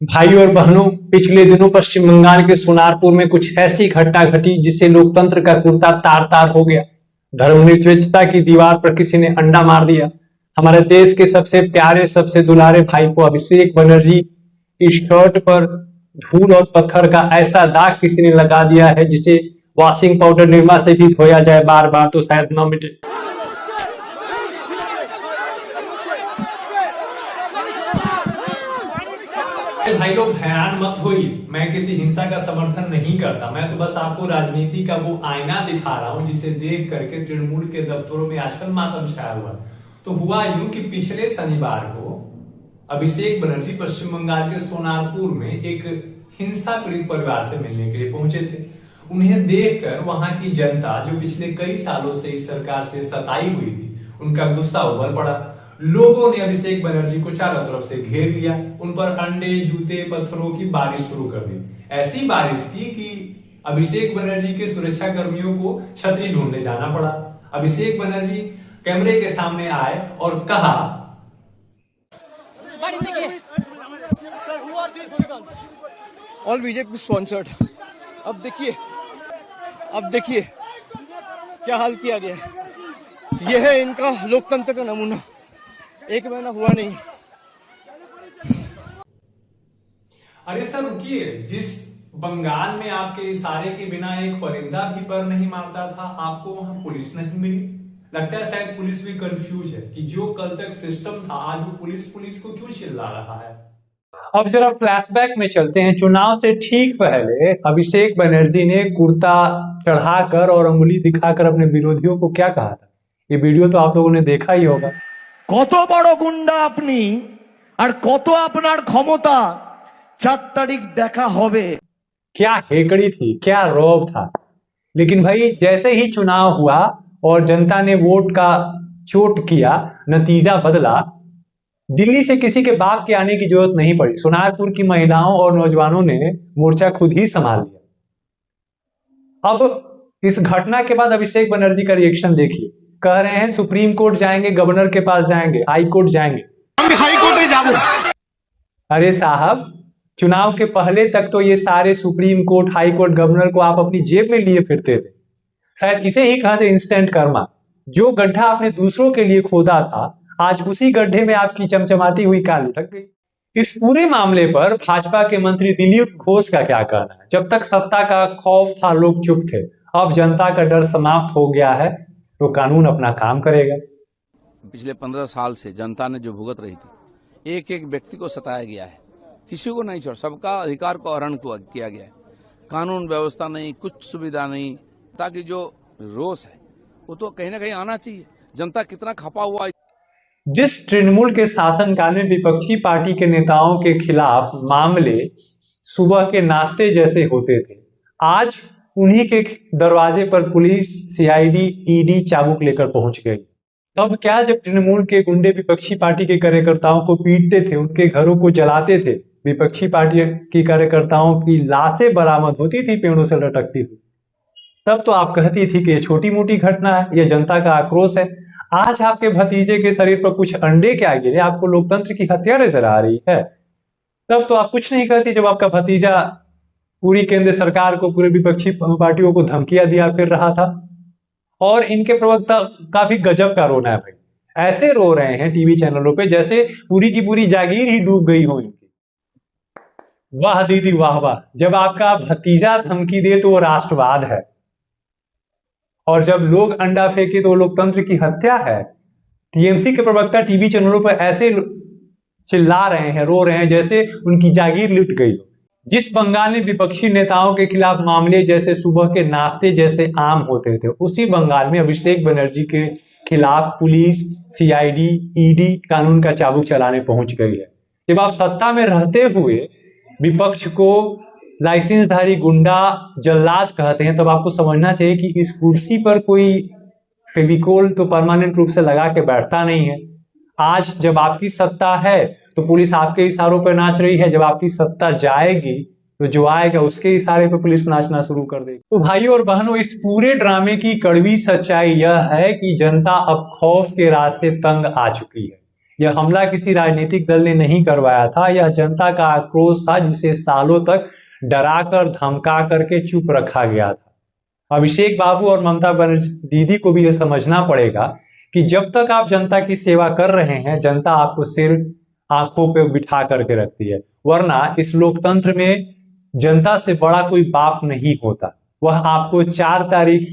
भाइयों और बहनों, पिछले दिनों पश्चिम बंगाल के सोनारपुर में कुछ ऐसी घटना घटी जिससे लोकतंत्र का कुर्ता तार तार हो गया। धर्मनिरपेक्षता की दीवार पर किसी ने अंडा मार दिया। हमारे देश के सबसे प्यारे, सबसे दुलारे भाई को अभिषेक बनर्जी की शर्ट पर धूल और पत्थर का ऐसा दाग किसी ने लगा दिया है जिसे वॉशिंग पाउडर निरमा से भी धोया जाए बार बार तो शायद न मिटे। भाई लोग हैरान मत होइए, मैं किसी हिंसा का समर्थन नहीं करता। मैं तो बस आपको राजनीति का वो आईना दिखा रहा हूं जिसे देख करके तृणमूल के दफ्तरों में आजकल मातम छाया हुआ। तो हुआ यूं कि पिछले शनिवार को अभिषेक बनर्जी पश्चिम बंगाल के सोनारपुर में एक हिंसा पीड़ित परिवार से मिलने के लिए पहुंचे थे। उन्हें देखकर वहां की जनता, जो पिछले कई सालों से इस सरकार से सताई हुई थी, उनका गुस्सा उभर पड़ा। लोगों ने अभिषेक बनर्जी को चारों तरफ से घेर लिया, उन पर अंडे, जूते, पत्थरों की बारिश शुरू कर दी। ऐसी बारिश की कि अभिषेक बनर्जी के सुरक्षा कर्मियों को छतरी ढूंढने जाना पड़ा। अभिषेक बनर्जी कैमरे के सामने आए और कहा, ऑल बीजेपी स्पॉन्सर्ड। अब देखिए क्या हाल किया गया है। यह है इनका लोकतंत्र का नमूना। एक महीना हुआ नहीं। अरे सर रुकिए, जिस बंगाल में आपके इशारे के बिना एक परिंदा भी पर नहीं मारता था, आपको वहां पुलिस नहीं मिली। लगता है शायद पुलिस भी कंफ्यूज है कि जो कल तक सिस्टम था, आज वो पुलिस को क्यों चिल्ला रहा है। अब जरा फ्लैशबैक में चलते हैं। चुनाव से ठीक पहले अभिषेक बनर्जी ने कुर्ता चढ़ाकर और अंगुली दिखाकर अपने विरोधियों को क्या कहा था, ये वीडियो तो आप लोगों ने देखा ही होगा। কত বড় গুন্ডা আপনি আর কত আপনার ক্ষমতা 4 तारीख দেখা হবে। क्या हेकड़ी थी, क्या रौब था। लेकिन भाई जैसे ही चुनाव हुआ और जनता ने वोट का चोट किया, नतीजा बदला, दिल्ली से किसी के बाप के आने की जरूरत नहीं पड़ी। सोनारपुर की महिलाओं और नौजवानों ने मोर्चा खुद ही संभाल लिया। अब इस घटना के बाद अभिषेक बनर्जी का रिएक्शन देखिए। कह रहे हैं सुप्रीम कोर्ट जाएंगे, गवर्नर के पास जाएंगे, हाई कोर्ट जाएंगे। हम हाई कोर्ट में जाबो। अरे साहब, चुनाव के पहले तक तो ये सारे supreme court, high court, governor को आप अपनी जेब में लिए फिरते थे। शायद इसे ही कहते इंस्टेंट कर्मा। जो गड्ढा आपने दूसरों के लिए खोदा था, आज उसी गड्ढे में आपकी चमचमाती हुई काल लटक गई। इस पूरे मामले पर भाजपा के मंत्री दिलीप घोष का क्या कहना है। जब तक सत्ता का खौफ था, लोग चुप थे। अब जनता का डर समाप्त हो गया है तो कानून अपना काम करेगा। पिछले 15 साल से जनता ने जो भुगत रही थी, एक एक व्यक्ति को सताया गया है, किसी को नहीं छोड़, सबका अधिकार को हरण किया गया है। कानून व्यवस्था नहीं, कुछ सुविधा नहीं, ताकि जो रोष है वो तो कहीं ना कहीं आना चाहिए। जनता कितना खपा हुआ। जिस तृणमूल के शासनकाल में विपक्षी पार्टी के नेताओं के खिलाफ मामले सुबह के नाश्ते जैसे होते थे, आज उन्हीं के दरवाजे पर पुलिस, सीआईडी, ईडी चाबुक लेकर पहुंच गई। तब क्या, जब तृणमूल के गुंडे विपक्षी पार्टी के कार्यकर्ताओं को पीटते थे, उनके घरों को जलाते थे, विपक्षी पार्टी की कार्यकर्ताओं की लाशें बरामद होती थी पेड़ों से लटकती थी, तब तो आप कहती थी कि ये छोटी मोटी घटना है, ये जनता का आक्रोश है। आज आपके भतीजे के शरीर पर कुछ अंडे क्या गिरे, आपको लोकतंत्र की हत्या नजर आ रही है। तब तो आप कुछ नहीं कहती जब आपका भतीजा पूरी केंद्र सरकार को, पूरे विपक्षी पार्टियों को धमकियां दिया फिर रहा था। और इनके प्रवक्ता काफी गजब का रोना है भाई। ऐसे रो रहे हैं टीवी चैनलों पे जैसे पूरी की पूरी जागीर ही डूब गई हो इनकी। वाह दीदी वाह वाह, जब आपका भतीजा धमकी दे तो वो राष्ट्रवाद है, और जब लोग अंडा फेंके तो वो लोकतंत्र की हत्या है। टीएमसी के प्रवक्ता टीवी चैनलों पर ऐसे चिल्ला रहे हैं, रो रहे हैं जैसे उनकी जागीर लुट गई हो। जिस बंगाल में विपक्षी नेताओं के खिलाफ मामले जैसे सुबह के नाश्ते जैसे आम होते थे, उसी बंगाल में अभिषेक बनर्जी के खिलाफ पुलिस, सीआईडी, ईडी कानून का चाबुक चलाने पहुंच गई है। जब आप सत्ता में रहते हुए विपक्ष को लाइसेंसधारी गुंडा, जल्लाद कहते हैं, तब आपको समझना चाहिए कि इस कुर्सी पर कोई फेविकोल तो परमानेंट रूप से लगा के बैठता नहीं है। आज जब आपकी सत्ता है तो पुलिस आपके इशारों पर नाच रही है, जब आपकी सत्ता जाएगी तो जो आएगा उसके इशारे पर पुलिस नाचना शुरू कर देगी। तो भाइयों और बहनों, इस पूरे ड्रामे की कड़वी सच्चाई यह है कि जनता अब खौफ के राज से तंग आ चुकी है। यह हमला किसी राजनीतिक दल ने नहीं करवाया था, यह जनता का आक्रोश था जिसे सालों तक डरा कर धमका करके चुप रखा गया था। अभिषेक बाबू और ममता बनर्जी दीदी को भी यह समझना पड़ेगा कि जब तक आप जनता की सेवा कर रहे हैं, जनता आपको सिर आंखों पे बिठा करके रखती है, वरना इस लोकतंत्र में जनता से बड़ा कोई बाप नहीं होता। वह आपको 4 तारीख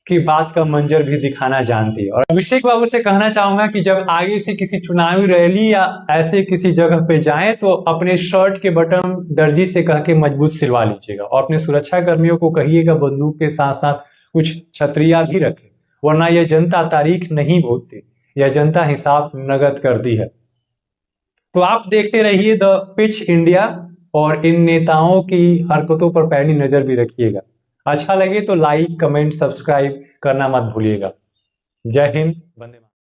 की बात का मंजर भी दिखाना जानती है। और अभिषेक बाबू से कहना चाहूंगा कि जब आगे से किसी चुनावी रैली या ऐसे किसी जगह पे जाएं तो अपने शर्ट के बटन दर्जी से कह के मजबूत सिलवा लीजिएगा और अपने सुरक्षा कर्मियों को कहिएगा बंदूक के साथ साथ कुछ छतरिया भी रखे, वरना यह जनता तारीख नहीं भूलती, यह जनता हिसाब नगद करती है। तो आप देखते रहिए द पिच इंडिया और इन नेताओं की हरकतों पर पैनी नजर भी रखिएगा। अच्छा लगे तो लाइक, कमेंट, सब्सक्राइब करना मत भूलिएगा। जय हिंद, वंदे मातरम।